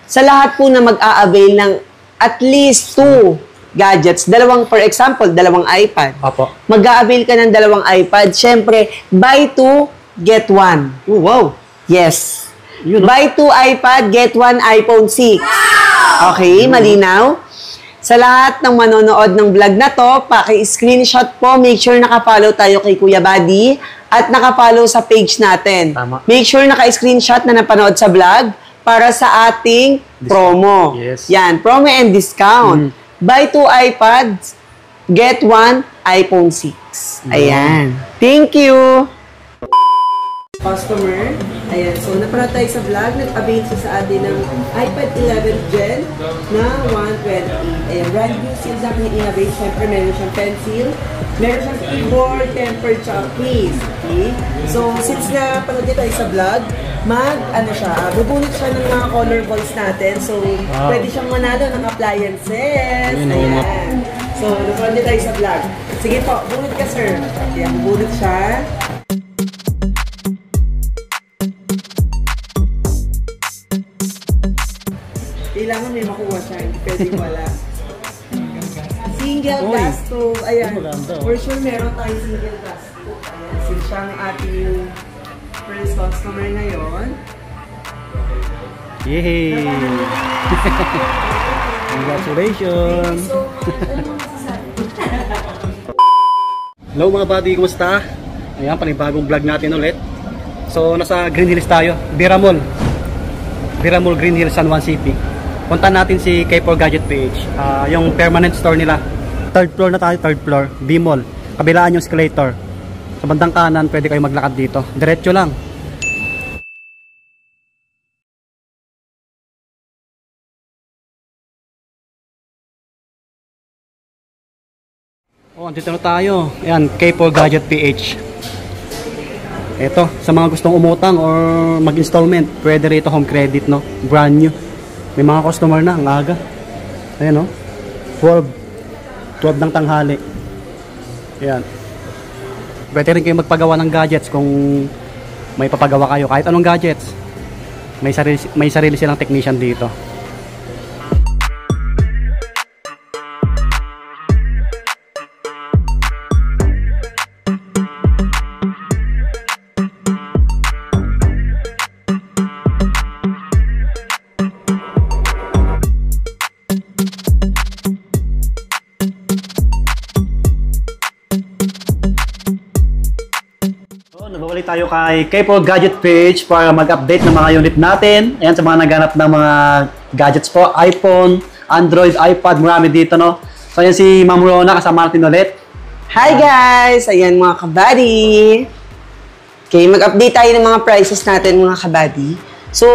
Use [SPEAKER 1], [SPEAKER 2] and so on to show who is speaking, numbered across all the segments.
[SPEAKER 1] sa lahat po na mag-a-avail ng at least 2 gadgets, for example, dalawang iPad.
[SPEAKER 2] Opo.
[SPEAKER 1] Mag-a-avail ka ng dalawang iPad. Siyempre, buy 2, get 1.
[SPEAKER 2] Oh, wow.
[SPEAKER 1] Yes.
[SPEAKER 2] Yun,
[SPEAKER 1] Buy 2 iPad, get 1 iPhone 6. Wow! Okay, malinaw? Sa lahat ng manonood ng vlog na to, paki-screenshot po, make sure naka-follow tayo kay Kuya Buddy at naka-follow sa page natin.
[SPEAKER 2] Tama.
[SPEAKER 1] Make sure naka-screenshot na napanood sa vlog para sa ating promo.
[SPEAKER 2] Yes.
[SPEAKER 1] Yan, promo and discount. Buy 2 iPads, get 1 iPhone 6. Ayan. Thank you! Customer, ayan, so napanood tayo sa vlog, nag-avail siya sa atin ng iPad 11 Gen na 128. Ayan, brand new seals na in-avail. Siyempre, meron siyang pencil, meron siyang keyboard, tempered siya, please. Okay? So, since na panood tayo sa vlog, bubunot siya ng mga color balls natin. So, pwede siyang manalo ng appliances. Ayan. So, napanood tayo sa vlog. Sige po, bunot ka, sir. Ayan, bubunot siya. Kailangan may makuha siya, hindi pwedeng wala. Single gas stove, ayan. For sure, meron tayong single gas stove. Ayan, since siya ang ating first customer ngayon.
[SPEAKER 2] Yay! Congratulations!
[SPEAKER 1] So, ano masasabi?
[SPEAKER 2] Hello mga buddy, kumusta? Ayan, panibagong vlog natin ulit. So, nasa Green Hills tayo, Vera Mall Green Hills, San Juan City. Punta natin si K4 Gadget PH, yung permanent store nila. Third floor na tayo, third floor, B-Mall. Kabilaan yung escalator. Sa bandang kanan, pwede kayo maglakad dito. Diretso lang. Oh, andito na tayo. Ayan, K4 Gadget PH. Ito, sa mga gustong umutang or mag-installment, pwede rito home credit, no? Brand new. May mga customer na, ang aga. Ayan, no? 12 ng tanghali. Ayan. Pwede rin kayo magpagawa ng gadgets kung may papagawa kayo. Kahit anong gadgets. May sarili silang technician dito. Nagbabalik tayo kay K4 Gadget Page para mag-update ng mga unit natin. Ayan, sa mga naghanap ng mga gadgets po, iPhone, Android, iPad, marami dito, no? So, ayan si Ma'am Rona, kasama natin ulit.
[SPEAKER 1] Hi guys! Ayan mga kabady! Okay, mag-update tayo ng mga prices natin mga kabady. So,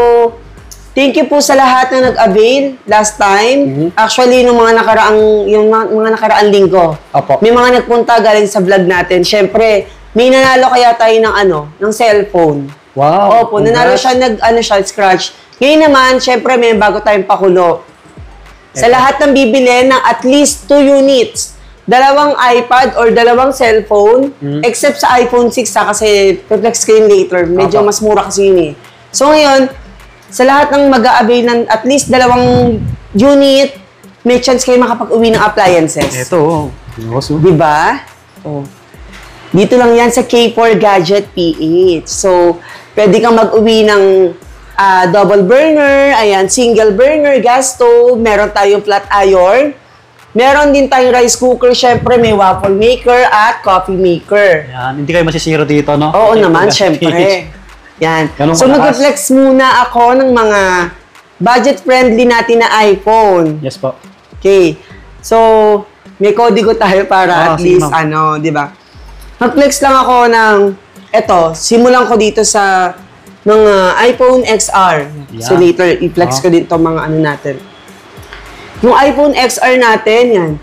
[SPEAKER 1] thank you po sa lahat na nag-avail last time. Actually, yung mga nakaraang linggo.
[SPEAKER 2] Opo.
[SPEAKER 1] May mga nagpunta galing sa vlog natin. Siyempre, may nanalo kaya tayo ng cellphone.
[SPEAKER 2] Wow.
[SPEAKER 1] Opo, nanalo siya, scratch. Ngayon naman, syempre may bago tayong pakulo. Sa lahat ng bibili ng at least 2 units, dalawang iPad or dalawang cellphone, except sa iPhone 6 kasi flex screen later. Medyo mas mura kasi yun eh. So ngayon, sa lahat ng mag-a-avail ng at least dalawang unit, may chance kayo makapag-uwi ng appliances.
[SPEAKER 2] Ito,
[SPEAKER 1] diba? Oh. Dito lang yan sa K4 Gadget PH. So, pwede kang mag-uwi ng double burner, ayan, single burner, gas stove, meron tayong flat iron, meron din tayong rice cooker, syempre may waffle maker at coffee maker.
[SPEAKER 2] Yan, hindi kayo masisiro dito, no?
[SPEAKER 1] Oo naman, syempre. Yan. So, mag-flex muna ako ng mga budget-friendly natin na iPhone.
[SPEAKER 2] Yes po.
[SPEAKER 1] Okay. So, may kodigo tayo para at least, di ba? Mag-flex lang ako ng, simulan ko dito sa mga iPhone XR. Yeah. So later, i-flex ko dito mga natin. Yung iPhone XR natin, yan.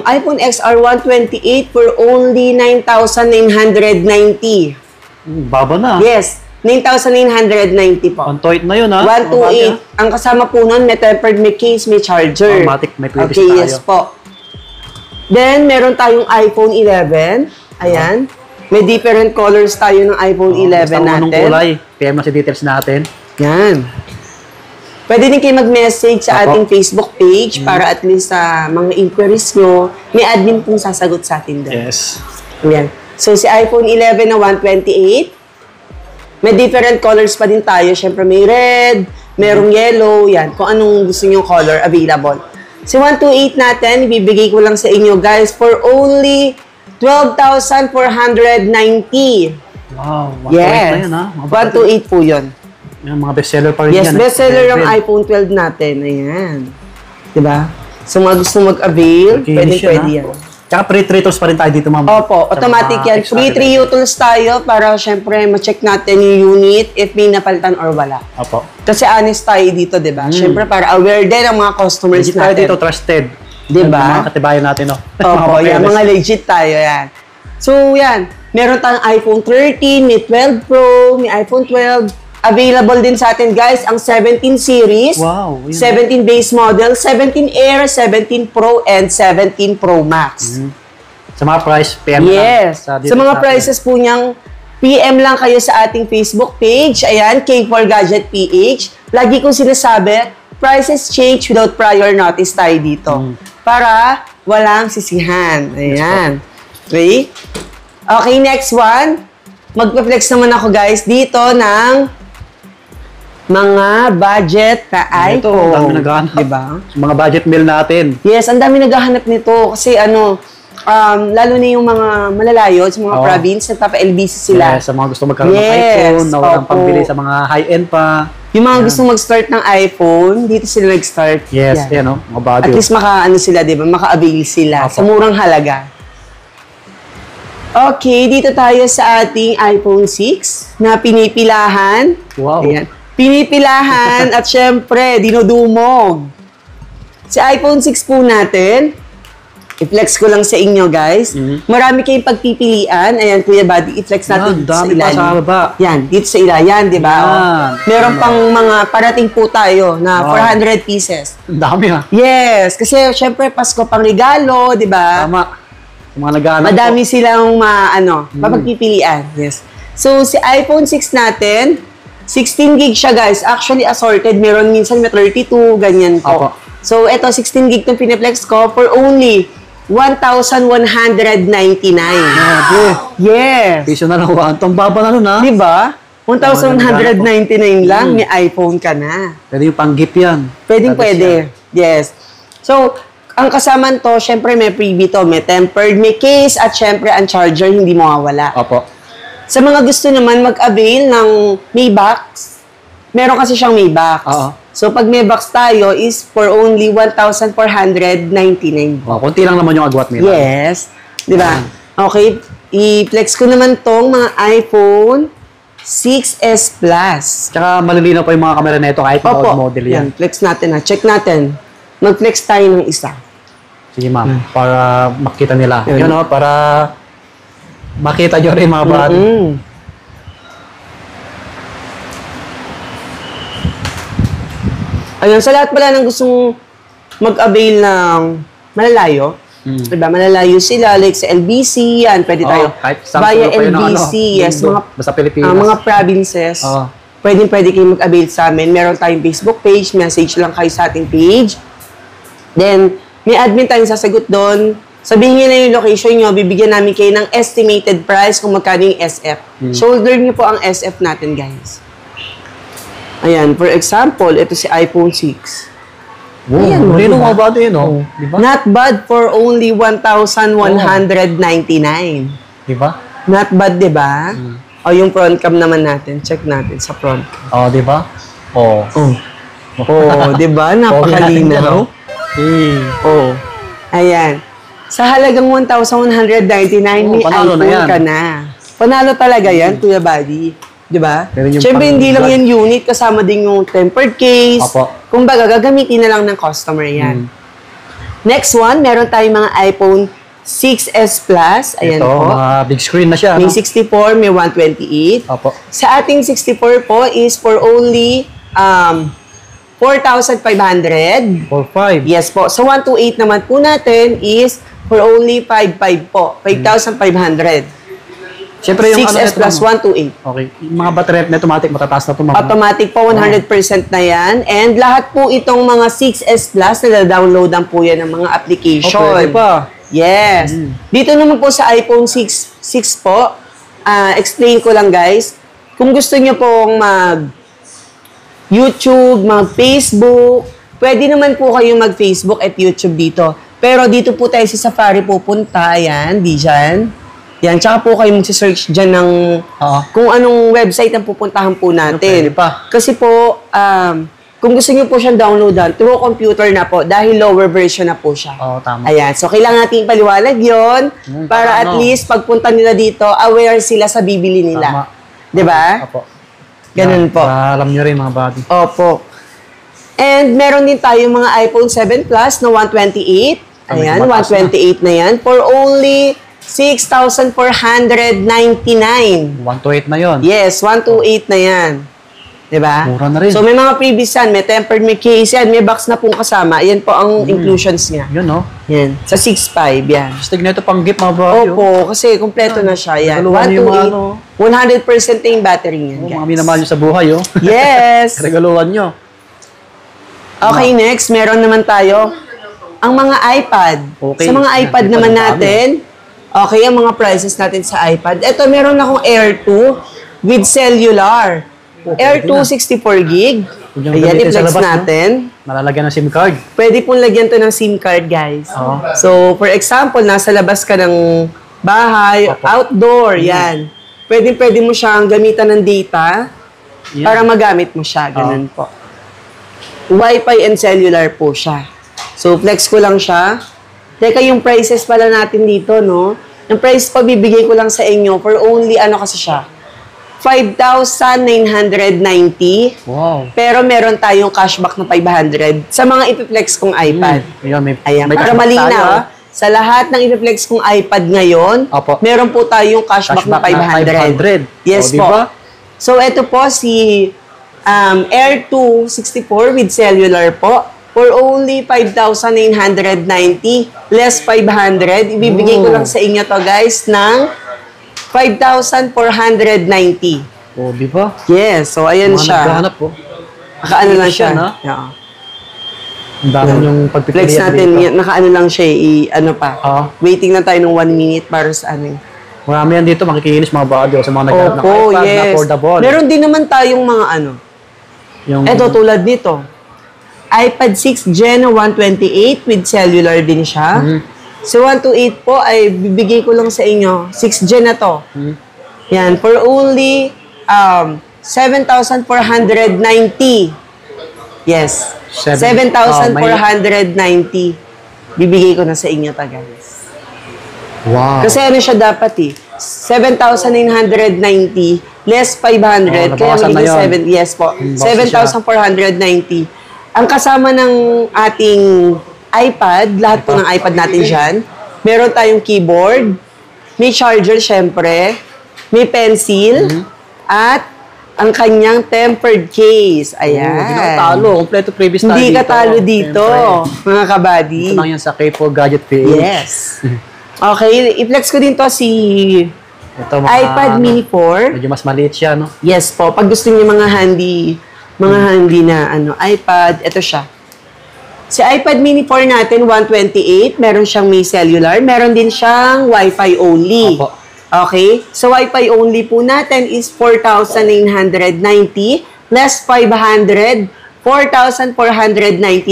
[SPEAKER 1] iPhone XR 128 for only 9,990.
[SPEAKER 2] Baba na.
[SPEAKER 1] Yes, 9,990 po.
[SPEAKER 2] On toit na yun, ha?
[SPEAKER 1] 128. Ang kasama po nun, may tempered, may case, may charger.
[SPEAKER 2] Automatic, may previous
[SPEAKER 1] tayo.
[SPEAKER 2] Yes
[SPEAKER 1] po. Then, meron tayong iPhone 11. Ayan. May different colors tayo ng iPhone 11 natin.
[SPEAKER 2] Anong kulay? PM na si details natin.
[SPEAKER 1] Yan. Pwede din kayo mag-message sa
[SPEAKER 2] Opo.
[SPEAKER 1] ating Facebook page para at least sa mga inquiries nyo, may admin pong sasagot sa atin doon.
[SPEAKER 2] Yes.
[SPEAKER 1] Ayan. So, si iPhone 11 na 128, may different colors pa din tayo. Siyempre, may red, merong yellow, yan. Kung anong gusto nyo color available. Si 128 natin, ibibigay ko lang sa inyo, guys, for only 12,490.
[SPEAKER 2] Wow.
[SPEAKER 1] Yes.
[SPEAKER 2] Na yun, ha?
[SPEAKER 1] 128 po yun.
[SPEAKER 2] Yung mga bestseller pa rin
[SPEAKER 1] Yes,
[SPEAKER 2] yan.
[SPEAKER 1] bestseller ang
[SPEAKER 2] 11.
[SPEAKER 1] iPhone 12 natin. Ayan. Diba? So, mga gusto mag-avail,
[SPEAKER 2] Kinis
[SPEAKER 1] pwede
[SPEAKER 2] yan,
[SPEAKER 1] yan.
[SPEAKER 2] Tsaka pre-3 tools pa rin tayo dito, ma'am.
[SPEAKER 1] Opo,
[SPEAKER 2] Sa
[SPEAKER 1] automatic
[SPEAKER 2] mga
[SPEAKER 1] yan.
[SPEAKER 2] extra
[SPEAKER 1] Free
[SPEAKER 2] items.
[SPEAKER 1] 3 tools tayo para syempre ma-check natin yung unit if may napalitan or wala.
[SPEAKER 2] Opo.
[SPEAKER 1] Kasi honest tayo dito, di ba? Syempre para aware din ang mga customers
[SPEAKER 2] Legit tayo
[SPEAKER 1] natin.
[SPEAKER 2] dito, trusted.
[SPEAKER 1] Diba?
[SPEAKER 2] Yung mga katibayan natin, no?
[SPEAKER 1] Opo, yan,
[SPEAKER 2] papeles.
[SPEAKER 1] mga legit tayo yan. So, yan. Meron tayong iPhone 13, may 12 Pro, may iPhone 12. Available din sa atin, guys, ang 17 series,
[SPEAKER 2] Wow, yun.
[SPEAKER 1] 17 base model, 17 Air, 17 Pro, and 17 Pro Max.
[SPEAKER 2] Sa mga price, PM lang.
[SPEAKER 1] Yes. Sa
[SPEAKER 2] details
[SPEAKER 1] mga
[SPEAKER 2] natin.
[SPEAKER 1] prices po niyang, PM lang kayo sa ating Facebook page. Ayan, K4 Gadget PH. Lagi kong sinasabi, prices change without prior notice tayo dito. Para walang sisihan. Ayan. Okay? Okay, next one. Magpa-flex naman ako, guys, dito ng mga budget na
[SPEAKER 2] Ito,
[SPEAKER 1] iPhone.
[SPEAKER 2] ang dami naghahanap.
[SPEAKER 1] Diba?
[SPEAKER 2] Sa mga budget meal natin.
[SPEAKER 1] Yes, ang dami naghahanap nito. Kasi lalo na yung mga malalayo, sa mga
[SPEAKER 2] Oo.
[SPEAKER 1] province, nagpapa-LBC sila.
[SPEAKER 2] Yes, sa mga gusto magkaroon ng
[SPEAKER 1] Yes,
[SPEAKER 2] iPhone, na walang
[SPEAKER 1] opo.
[SPEAKER 2] pambili sa mga high-end pa.
[SPEAKER 1] Yung mga gusto mag-start ng iPhone, dito sila nag-start.
[SPEAKER 2] Yes,
[SPEAKER 1] Yan.
[SPEAKER 2] yan, no? Mga body.
[SPEAKER 1] At least sila, di ba? Maka-avail sila
[SPEAKER 2] Opo.
[SPEAKER 1] sa murang halaga. Okay, dito tayo sa ating iPhone 6 na pinipilahan.
[SPEAKER 2] Wow.
[SPEAKER 1] Ayan. Pinipilahan at syempre, dinudumog. Si iPhone 6 po natin, i-flex ko lang sa inyo, guys. Marami kayong pagpipilian. Ayan, Kuya Buddy, i-flex natin
[SPEAKER 2] Yan,
[SPEAKER 1] dito sa
[SPEAKER 2] dami pa
[SPEAKER 1] ilalim.
[SPEAKER 2] sa baba.
[SPEAKER 1] Yan, dito sa ilalim, di ba?
[SPEAKER 2] Yan.
[SPEAKER 1] Meron pang mga parating po tayo na
[SPEAKER 2] Wow.
[SPEAKER 1] 400 pieces.
[SPEAKER 2] Ang dami, ha?
[SPEAKER 1] Yes, kasi syempre Pasko pang regalo, di ba?
[SPEAKER 2] Tama. Yung mga naghahanap
[SPEAKER 1] Madami silang mapagpipilian. Yes. So, si iPhone 6 natin, 16 gig siya, guys. Actually, assorted. Meron minsan may 32, ganyan po.
[SPEAKER 2] Opo.
[SPEAKER 1] So, eto, 16 gig itong piniplex ko for only 1,199. Yes.
[SPEAKER 2] Piso na lang, one. Ang baba na nun, ha?
[SPEAKER 1] Di ba? 1,199 lang, may iPhone ka na.
[SPEAKER 2] Pwede yung pang-gift yan.
[SPEAKER 1] Pwede. Yes. So, ang kasaman to, syempre may freebie to, may tempered, may case, at syempre ang charger hindi mawawala.
[SPEAKER 2] Opo.
[SPEAKER 1] Sa mga gusto naman mag-avail ng Maybox, meron kasi siyang Maybox.
[SPEAKER 2] Oo.
[SPEAKER 1] So, pag Maybox tayo is for only 1,499.
[SPEAKER 2] Oh, konti lang naman yung agwat nila.
[SPEAKER 1] Yes. Di ba? Okay. I-flex ko naman tong mga iPhone 6s Plus.
[SPEAKER 2] Tsaka malilinaw pa yung mga kamera nito kahit mga old model yan.
[SPEAKER 1] Flex natin ha. Check natin. Mag-flex tayo ng isa.
[SPEAKER 2] Sige, ma'am. Para makita nila.
[SPEAKER 1] Yun.
[SPEAKER 2] Yun, no? Para makita nyo rin mga bata.
[SPEAKER 1] Ayun, sa lahat pala ng gustong mag-avail ng malalayo, diba? Malalayo sila, like sa LBC, yan, pwede tayo.
[SPEAKER 2] kahit saan
[SPEAKER 1] Via
[SPEAKER 2] solo pa yun ng
[SPEAKER 1] LBC, yes,
[SPEAKER 2] mundo.
[SPEAKER 1] mga,
[SPEAKER 2] Basta Pilipinas.
[SPEAKER 1] mga provinces.
[SPEAKER 2] Oo.
[SPEAKER 1] Pwede kayo mag-avail sa amin. Meron tayong Facebook page, message lang kayo sa ating page. Then, may admin tayong sasagot doon. Sabihin niyo na yung location nyo, bibigyan namin kayo ng estimated price kung magkano yung SF. Shoulder niyo po ang SF natin, guys. Ayan, for example, ito si iPhone 6.
[SPEAKER 2] Wow,
[SPEAKER 1] Ayan,
[SPEAKER 2] rino
[SPEAKER 1] diba?
[SPEAKER 2] mga bata yun, no? Diba?
[SPEAKER 1] Not bad for only 1,199.
[SPEAKER 2] Diba?
[SPEAKER 1] Not bad, di ba? O, yung front cam naman natin. Check natin sa front cam.
[SPEAKER 2] Oh, diba? Oh.
[SPEAKER 1] Oh, di ba? Napakalinaw. Oh. Ayan. Sa halagang 1,199, may
[SPEAKER 2] panalo na
[SPEAKER 1] iPhone
[SPEAKER 2] yan.
[SPEAKER 1] ka na. Panalo talaga yan, Kuya Buddy. Di ba?
[SPEAKER 2] Pero yung
[SPEAKER 1] Siyempre,
[SPEAKER 2] pang-
[SPEAKER 1] hindi lang yan unit. Kasama din yung tempered case.
[SPEAKER 2] Apo.
[SPEAKER 1] Kung baga, gagamitin na lang ng customer yan. Next one, meron tayong mga iPhone 6s Plus. Ayan
[SPEAKER 2] Ito,
[SPEAKER 1] po.
[SPEAKER 2] mga big screen na siya,
[SPEAKER 1] May
[SPEAKER 2] no?
[SPEAKER 1] 64, may 128.
[SPEAKER 2] Opo.
[SPEAKER 1] Sa ating 64 po is for only 4,500.
[SPEAKER 2] 4-5.
[SPEAKER 1] Yes po. Sa 128 naman po natin is for only 5,500 po. 5,500.
[SPEAKER 2] Siyempre yung
[SPEAKER 1] 6S Plus 128.
[SPEAKER 2] Okay. Yung mga battery na automatic, matataas na ito.
[SPEAKER 1] Automatic po, 100% na yan. And lahat po itong mga 6S Plus, nila-downloadan po yan ng mga application.
[SPEAKER 2] Pwede pa.
[SPEAKER 1] Yes. Dito naman po sa iPhone 6 po, explain ko lang guys, kung gusto nyo pong mag-YouTube, mag-Facebook, pwede naman po kayong mag-Facebook at YouTube dito. Pero dito po tayo sa Safari pupunta, ayan, di dyan. Yan, tsaka po kayo mag-search dyan ng kung anong website ang pupuntahan po natin.
[SPEAKER 2] Pwede pa.
[SPEAKER 1] Kasi po, kung gusto nyo po siyang downloadan, through computer na po, dahil lower version na po siya.
[SPEAKER 2] Oo, tama.
[SPEAKER 1] Ayan, so kailangan natin paliwanag yon para at least pagpunta nila dito, aware sila sa bibili nila.
[SPEAKER 2] Tama.
[SPEAKER 1] Diba?
[SPEAKER 2] Opo.
[SPEAKER 1] Ganun po.
[SPEAKER 2] Alam nyo rin mga buddy.
[SPEAKER 1] Opo. And meron din tayong mga iPhone 7 Plus na 128. Ayan, 128 na yan. For only 6,499.
[SPEAKER 2] 128 na yon.
[SPEAKER 1] Yes, 128 na yan. Diba?
[SPEAKER 2] Mura na rin.
[SPEAKER 1] So may mga previous yan, may tempered, may case yan, may box na pong kasama. Yan po ang inclusions niya.
[SPEAKER 2] Yun, no?
[SPEAKER 1] Yan. Sa 6.5, yan.
[SPEAKER 2] Stig na ito pang gift mga buddy.
[SPEAKER 1] Opo, kasi kompleto na siya. Yan.
[SPEAKER 2] Regaluhan niyo yung mga
[SPEAKER 1] 100% na yung battery niyan, guys.
[SPEAKER 2] Mga minamahal nyo sa buhay, oh.
[SPEAKER 1] Yes!
[SPEAKER 2] Regaluhan nyo.
[SPEAKER 1] Okay, next, meron naman tayo ang mga iPad.
[SPEAKER 2] Okay.
[SPEAKER 1] Sa mga iPad naman
[SPEAKER 2] ang dami.
[SPEAKER 1] natin, okay, ang mga prices natin sa iPad. Ito, meron akong Air 2 with cellular. Air 2, 64 gig.
[SPEAKER 2] Yung
[SPEAKER 1] Ayan,
[SPEAKER 2] gamitin sa
[SPEAKER 1] i-flex
[SPEAKER 2] labas,
[SPEAKER 1] natin.
[SPEAKER 2] Nalalagyan ng SIM card.
[SPEAKER 1] Pwede pong lagyan to ng SIM card, guys.
[SPEAKER 2] Oo.
[SPEAKER 1] So, for example, nasa labas ka ng bahay,
[SPEAKER 2] Opo.
[SPEAKER 1] outdoor, yan. Pwede mo siyang gamitan ng data
[SPEAKER 2] Yan.
[SPEAKER 1] para magamit mo siya. Ganun po. Wi-Fi and cellular po siya. So, flex ko lang siya. Teka, yung prices pala natin dito, no? Yung price pa bibigay ko lang sa inyo for only, ano kasi siya? 5,990.
[SPEAKER 2] Wow.
[SPEAKER 1] Pero meron tayong cashback na 500 sa mga ipiplex kong iPad.
[SPEAKER 2] Ayan,
[SPEAKER 1] Ayan,
[SPEAKER 2] may
[SPEAKER 1] para
[SPEAKER 2] cashback
[SPEAKER 1] malinaw,
[SPEAKER 2] tayo, ah.
[SPEAKER 1] sa lahat ng ipiplex kong iPad ngayon,
[SPEAKER 2] Opo.
[SPEAKER 1] meron po tayong cashback na 500. Yes
[SPEAKER 2] O,
[SPEAKER 1] po.
[SPEAKER 2] diba?
[SPEAKER 1] So, ito po si Air 2 64 with cellular po. For only 5,990 less 500. Ibibigay ko lang sa inyo to guys ng 5,490.
[SPEAKER 2] O, di ba?
[SPEAKER 1] Yes, so ayan
[SPEAKER 2] Mga
[SPEAKER 1] siya.
[SPEAKER 2] naghahanap po.
[SPEAKER 1] Nakaano lang siya.
[SPEAKER 2] Yan, ha?
[SPEAKER 1] Yeah.
[SPEAKER 2] Ang dami yung pagpipilian
[SPEAKER 1] Flex natin,
[SPEAKER 2] dito.
[SPEAKER 1] nakaano lang siya, ano pa.
[SPEAKER 2] Oo.
[SPEAKER 1] Waiting na tayo ng 1 minute para sa ano.
[SPEAKER 2] Marami yan dito, makikinis mga buddy o sa mga naghahanap ng
[SPEAKER 1] Opo,
[SPEAKER 2] iPad na
[SPEAKER 1] yes.
[SPEAKER 2] affordable.
[SPEAKER 1] Meron din naman tayong mga ano.
[SPEAKER 2] Yung,
[SPEAKER 1] Eto, tulad nito. iPad 6 Gen 128 with cellular din siya. So, 128 po ay bibigay ko lang sa inyo. 6 Gen na to. Yan, for only 7,490. Yes. 7,490. Bibigay ko na sa inyo ta, guys.
[SPEAKER 2] wow.
[SPEAKER 1] Kasi ano siya dapat eh. 7,990 less 500. Kaya
[SPEAKER 2] nabawasan na
[SPEAKER 1] magiging 7.
[SPEAKER 2] yun.
[SPEAKER 1] Yes po.
[SPEAKER 2] Bawas
[SPEAKER 1] 7,490. Ang kasama ng ating iPad, lahat po ng iPad natin dyan, meron tayong keyboard, may charger syempre, may pencil, at ang kanyang tempered case. Ayan.
[SPEAKER 2] Hindi na talo. Kompleto previous tayo
[SPEAKER 1] Hindi
[SPEAKER 2] dito.
[SPEAKER 1] ka talo dito, mga kabady.
[SPEAKER 2] Ito lang yan sa K4 Gadget PH.
[SPEAKER 1] Yes. Okay, i-flex ko din to si
[SPEAKER 2] Ito, mga,
[SPEAKER 1] iPad Mini 4.
[SPEAKER 2] Medyo mas maliit siya, no?
[SPEAKER 1] Yes po, pag gusto niyo mga handy na iPad, ito siya. Si iPad Mini 4 natin, 128, meron siyang may cellular, meron din siyang Wi-Fi only.
[SPEAKER 2] Opo.
[SPEAKER 1] Okay? So, Wi-Fi only po natin is 4,990 less 500, 4,490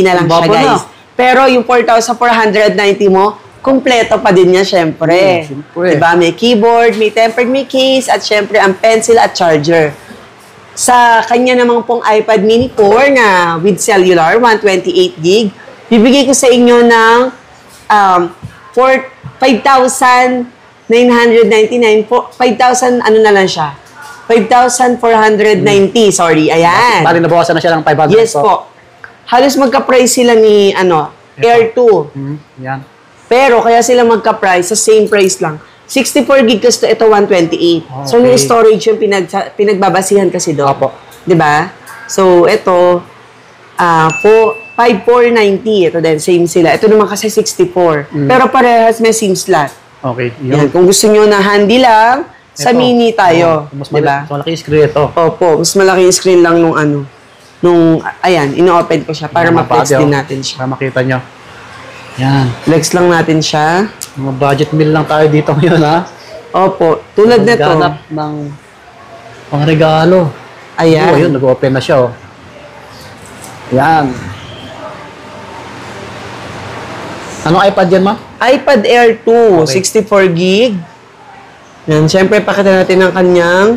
[SPEAKER 1] na lang siya,
[SPEAKER 2] Baba na.
[SPEAKER 1] guys. Pero yung 4,490 mo, kumpleto pa din niya, syempre.
[SPEAKER 2] Syempre.
[SPEAKER 1] Diba? May keyboard, may tempered, may case, at syempre ang pencil at charger. Sa kanya namang pong iPad Mini 4 na with cellular, 128 gig, bibigay ko sa inyo ng 5,999, 5,000 ano na lang siya? 5,490, sorry, ayan.
[SPEAKER 2] Bali, nabawasan na siya ng 500
[SPEAKER 1] Yes po. Halos magka-price sila ni Air 2.
[SPEAKER 2] Yan.
[SPEAKER 1] Pero kaya sila magka-price sa same price lang. 64 gig kasi ito 128. So yung
[SPEAKER 2] Okay.
[SPEAKER 1] storage yung pinagbabasihan kasi doon.
[SPEAKER 2] Opo.
[SPEAKER 1] 'Di ba? So ito 5,490 ito din same sila. Ito naman kasi 64. Pero parehas may SIM slot.
[SPEAKER 2] Okay.
[SPEAKER 1] Yan.
[SPEAKER 2] Yun.
[SPEAKER 1] Kung gusto niyo na handy lang, Sa
[SPEAKER 2] Ito.
[SPEAKER 1] mini tayo,
[SPEAKER 2] Mas
[SPEAKER 1] di ba?
[SPEAKER 2] malaki screen ito.
[SPEAKER 1] Opo, mas malaki yung screen lang nung ano. Ayan, ino-open ko siya para ma-flex din natin siya.
[SPEAKER 2] Para makita nyo. Yan.
[SPEAKER 1] Flex lang natin siya.
[SPEAKER 2] Mga budget meal lang tayo dito ngayon, ha?
[SPEAKER 1] Opo, tulad nito.
[SPEAKER 2] Ganap ng pangregalo.
[SPEAKER 1] Ayan.
[SPEAKER 2] Oh, yun, nag-open na siya, oh. Yan. Anong iPad yan, ma?
[SPEAKER 1] iPad Air 2,
[SPEAKER 2] Okay.
[SPEAKER 1] 64 gig. Yan, syempre pakita natin ang kanyang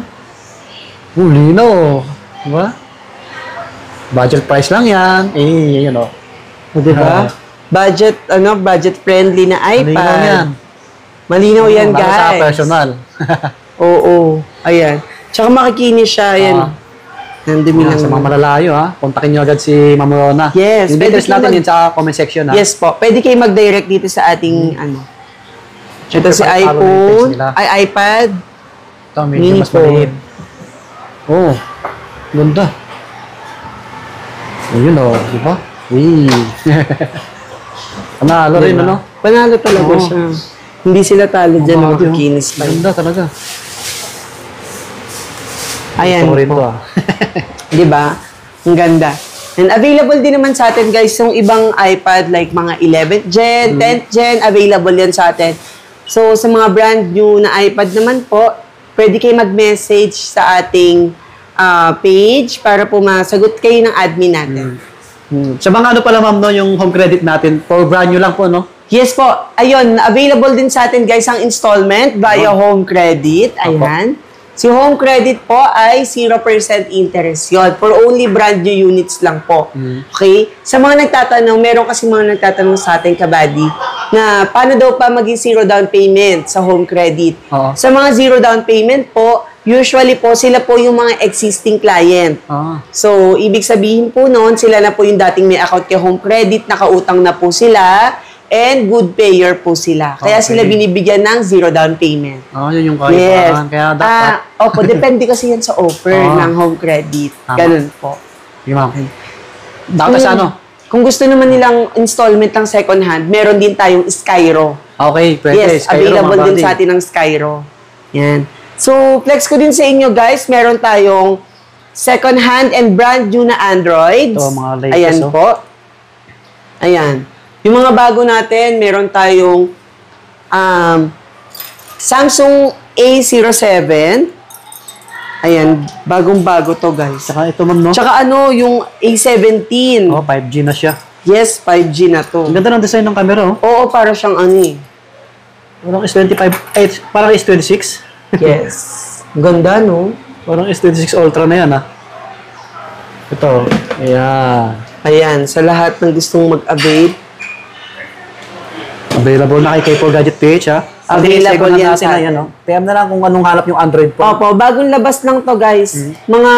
[SPEAKER 2] Lino. Diba? Budget price lang yan. Eh, yun, oh.
[SPEAKER 1] di ba? Budget friendly na
[SPEAKER 2] Malinaw
[SPEAKER 1] iPad.
[SPEAKER 2] yan.
[SPEAKER 1] Malinaw yan,
[SPEAKER 2] Lalo sa
[SPEAKER 1] guys.
[SPEAKER 2] personal.
[SPEAKER 1] Oo, ayan. Tsaka makikinis siya, ayan.
[SPEAKER 2] Ah.
[SPEAKER 1] Nandumi
[SPEAKER 2] Yan,
[SPEAKER 1] lang.
[SPEAKER 2] sa mga malalayo, ha? Kontakin nyo agad si Ma'am Rona.
[SPEAKER 1] Yes,
[SPEAKER 2] Yung
[SPEAKER 1] pwede
[SPEAKER 2] details
[SPEAKER 1] kayo
[SPEAKER 2] natin
[SPEAKER 1] mag-
[SPEAKER 2] yun sa comment section, ha?
[SPEAKER 1] Yes po. Pwede kayo mag-direct dito sa ating, ito si
[SPEAKER 2] pakipalo na yung
[SPEAKER 1] iPhone,
[SPEAKER 2] text nila.
[SPEAKER 1] iPad.
[SPEAKER 2] Ito, medyo
[SPEAKER 1] Mini
[SPEAKER 2] mas
[SPEAKER 1] phone.
[SPEAKER 2] maliit. Oh, ganda. Ayun, oh. Di ba? Panalo rin, ano?
[SPEAKER 1] Panalo talaga
[SPEAKER 2] Oo.
[SPEAKER 1] siya. Hindi sila talo dyan na
[SPEAKER 2] Mababa,
[SPEAKER 1] makikinis pa.
[SPEAKER 2] Ganda talaga.
[SPEAKER 1] Ayan
[SPEAKER 2] Gusto ko rin
[SPEAKER 1] po.
[SPEAKER 2] to, ah.
[SPEAKER 1] Di ba? Ang ganda. And available din naman sa atin, guys, yung ibang iPad like mga 11th gen, 10th gen, available yan sa atin. So, sa mga brand new na iPad naman po, pwede kayo mag-message sa ating page para po masagot kayo ng admin natin.
[SPEAKER 2] Sa mga ano pala, ma'am, no, yung home credit natin, for brand new lang po, no?
[SPEAKER 1] Yes po. Ayun, available din sa atin, guys, ang installment via home credit. Ayan. Si home credit po ay 0% interest yun. For only brand new units lang po. Okay? Sa mga nagtatanong, meron kasi mga nagtatanong sa atin, kabady, na paano daw pa maging zero down payment sa home credit.
[SPEAKER 2] Oo.
[SPEAKER 1] Sa mga zero down payment po, usually po, sila po yung mga existing client.
[SPEAKER 2] Ah.
[SPEAKER 1] So, ibig sabihin po noon, sila na po yung dating may account kay home credit, nakautang na po sila, and good payer po sila. Kaya
[SPEAKER 2] Okay.
[SPEAKER 1] sila binibigyan ng zero down payment.
[SPEAKER 2] Ah, yun yung
[SPEAKER 1] Yes.
[SPEAKER 2] kailangan. Kaya dapat.
[SPEAKER 1] Opo, depende kasi yan sa offer ng home credit.
[SPEAKER 2] Tama.
[SPEAKER 1] Ganun po.
[SPEAKER 2] Yung ma'am. Dapat sa ano?
[SPEAKER 1] Kung gusto naman nilang installment ng second hand, meron din tayong Skyro.
[SPEAKER 2] Okay, pwede.
[SPEAKER 1] Yes,
[SPEAKER 2] Skyro,
[SPEAKER 1] available
[SPEAKER 2] mga
[SPEAKER 1] din
[SPEAKER 2] buddy.
[SPEAKER 1] sa atin ng Skyro. Yan. So, flex ko din sa inyo, guys. Meron tayong second hand and brand new na Androids.
[SPEAKER 2] Ito, mga latest,
[SPEAKER 1] Ayan
[SPEAKER 2] oh.
[SPEAKER 1] po. Ayan. Yung mga bago natin, meron tayong Samsung A07. Ayan, bagong-bago to, guys.
[SPEAKER 2] Saka ito, ma'am, no?
[SPEAKER 1] Tsaka yung A17.
[SPEAKER 2] Oh, 5G na siya.
[SPEAKER 1] Yes, 5G na to.
[SPEAKER 2] Ang ganda ng design ng camera, oh.
[SPEAKER 1] Oo, para siyang
[SPEAKER 2] Parang S25, parang S26.
[SPEAKER 1] Yes. Ganda, no?
[SPEAKER 2] Parang S26 Ultra na yan, ha? Ito, ayan.
[SPEAKER 1] Ayan, sa lahat ng gustong mag-avail,
[SPEAKER 2] Available na kay K4 Gadget PH, ha?
[SPEAKER 1] Available
[SPEAKER 2] Second hand
[SPEAKER 1] yan
[SPEAKER 2] natin
[SPEAKER 1] sa
[SPEAKER 2] na
[SPEAKER 1] atin.
[SPEAKER 2] yan, oh. PM na lang kung anong hanap yung Android phone.
[SPEAKER 1] Opo, bagong labas lang to, guys. Mga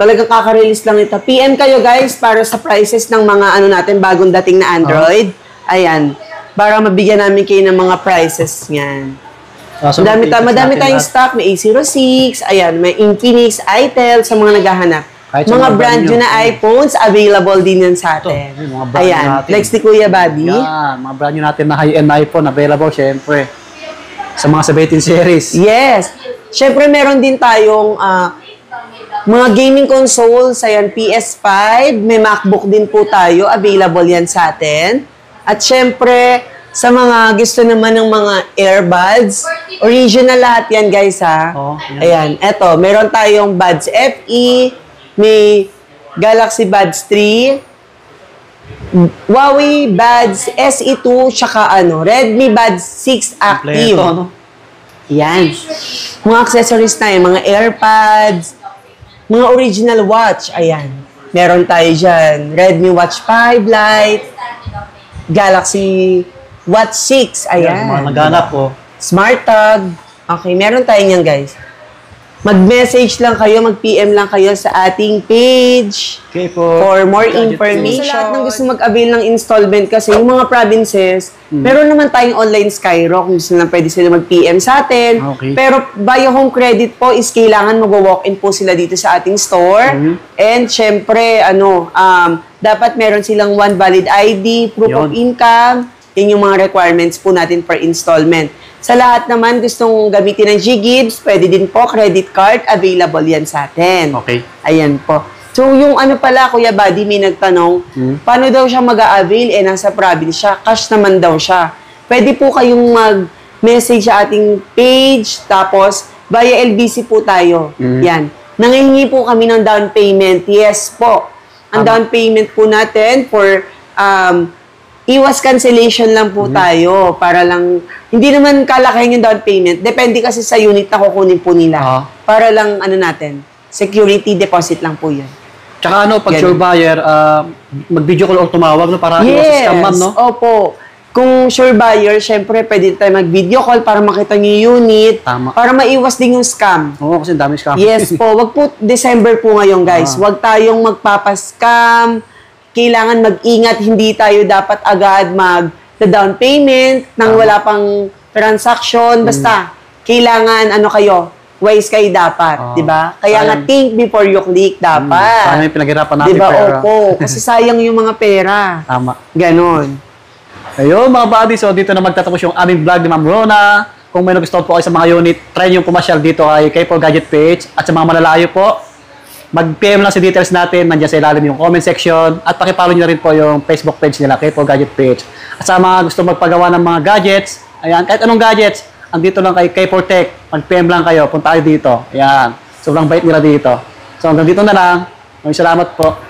[SPEAKER 1] talagang kaka-release lang ito. PM kayo, guys, para sa prices ng mga natin, bagong dating na Android. Ayan, para mabigyan namin kayo ng mga prices niyan.
[SPEAKER 2] So,
[SPEAKER 1] Madami
[SPEAKER 2] natin
[SPEAKER 1] tayong
[SPEAKER 2] lahat.
[SPEAKER 1] stock. May A06, ayan, may Infinix, Itel, sa mga naghahanap.
[SPEAKER 2] Kahit sa
[SPEAKER 1] Mga
[SPEAKER 2] mga
[SPEAKER 1] brand
[SPEAKER 2] brand
[SPEAKER 1] new
[SPEAKER 2] new.
[SPEAKER 1] na iPhones, available din yan sa atin.
[SPEAKER 2] Ito, yung mga brand
[SPEAKER 1] Ayan,
[SPEAKER 2] new natin.
[SPEAKER 1] flex ni Kuya Buddy.
[SPEAKER 2] Yan, mga brand new natin na high-end iPhone available, syempre. Sa mga 17 series.
[SPEAKER 1] Yes. Siyempre, meron din tayong mga gaming consoles, ayan, PS5, may MacBook din po tayo, available yan sa atin. At siyempre, sa mga gusto naman ng mga earbuds, original lahat yan, guys, ha?
[SPEAKER 2] Oo, yan.
[SPEAKER 1] Ayan, eto, meron tayong Buds FE, may Galaxy Buds 3, Huawei Buds SE2, tsaka Redmi Buds 6 Active.
[SPEAKER 2] Kompleto, no?
[SPEAKER 1] Yan. Mga accessories na yun, mga AirPods, mga original watch, ayan. Meron tayo dyan, Redmi Watch 5 Lite, Galaxy Watch 6,
[SPEAKER 2] Yan,
[SPEAKER 1] ayan.
[SPEAKER 2] mga naghanap, oh.
[SPEAKER 1] Smart Tag. Okay, meron tayo niyan, guys. Mag-message lang kayo, mag-PM lang kayo sa ating page
[SPEAKER 2] Okay po.
[SPEAKER 1] for more
[SPEAKER 2] Gadget
[SPEAKER 1] information.
[SPEAKER 2] PH.
[SPEAKER 1] Sa lahat ng gusto mag-avail ng installment kasi yung mga provinces, meron naman tayong online Skyro kung gusto lang pwede sila mag-PM sa atin.
[SPEAKER 2] Okay.
[SPEAKER 1] Pero via home credit po is kailangan mag-walk-in po sila dito sa ating store. And syempre, dapat meron silang one valid ID, proof of
[SPEAKER 2] Yun.
[SPEAKER 1] income. Yan yung mga requirements po natin for installment. Sa lahat naman gustong gamitin ng G-Gibbs, pwede din po credit card, available yan sa atin.
[SPEAKER 2] Okay.
[SPEAKER 1] Ayan po. So, yung ano pala, Kuya Buddy, may nagtanong, paano daw siya mag-a-avail? Nasa province siya. Cash naman daw siya. Pwede po kayong mag-message sa ating page, tapos via LBC po tayo. Yan. Nangihingi po kami ng down payment. Yes po. Ang down payment po natin for iwas cancellation lang po tayo para lang, hindi naman kalakihan yung down payment. Depende kasi sa unit na kukunin po nila. Para lang, ano natin, security deposit lang po yun.
[SPEAKER 2] Tsaka ano, pag sure buyer, mag-video call o tumawag no, para iwas sa scam, ma'am, no?
[SPEAKER 1] Opo. Kung sure buyer, syempre pwede tayo mag-video call para makita niyo yung unit.
[SPEAKER 2] Tama.
[SPEAKER 1] Para maiwas din yung scam.
[SPEAKER 2] Oo, kasi dami scam.
[SPEAKER 1] Yes po. Wag po, December po ngayon, guys. Wag tayong magpapascam. Kailangan mag-ingat, hindi tayo dapat agad mag-down payment nang wala pang transaction. Basta, kailangan, ano kayo, wise kayo dapat, di ba? Kaya nga, think before you click dapat.
[SPEAKER 2] Sana yung pinaghirapan natin
[SPEAKER 1] diba?
[SPEAKER 2] pera.
[SPEAKER 1] Opo. Kasi sayang yung mga pera.
[SPEAKER 2] Tama.
[SPEAKER 1] Ganon.
[SPEAKER 2] Ayun, mga buddy, so dito na magtatapos yung aming vlog ni Ma'am Rona. Kung may nagustuhan po kayo sa mga unit, try nyo pumasyal dito kay K4 Gadget page. At sa mga malalayo po, mag-PM lang sa details natin, nandiyan sa ilalim yung comment section, at pakipollow nyo rin po yung Facebook page nila, K4 Gadget page. At sa mga gusto magpagawa ng mga gadgets, ayan, kahit anong gadgets, andito lang kay K4 Tech, mag-PM lang kayo, punta kayo dito. Ayan, sobrang bait nila dito. So hanggang dito na lang, maraming salamat po.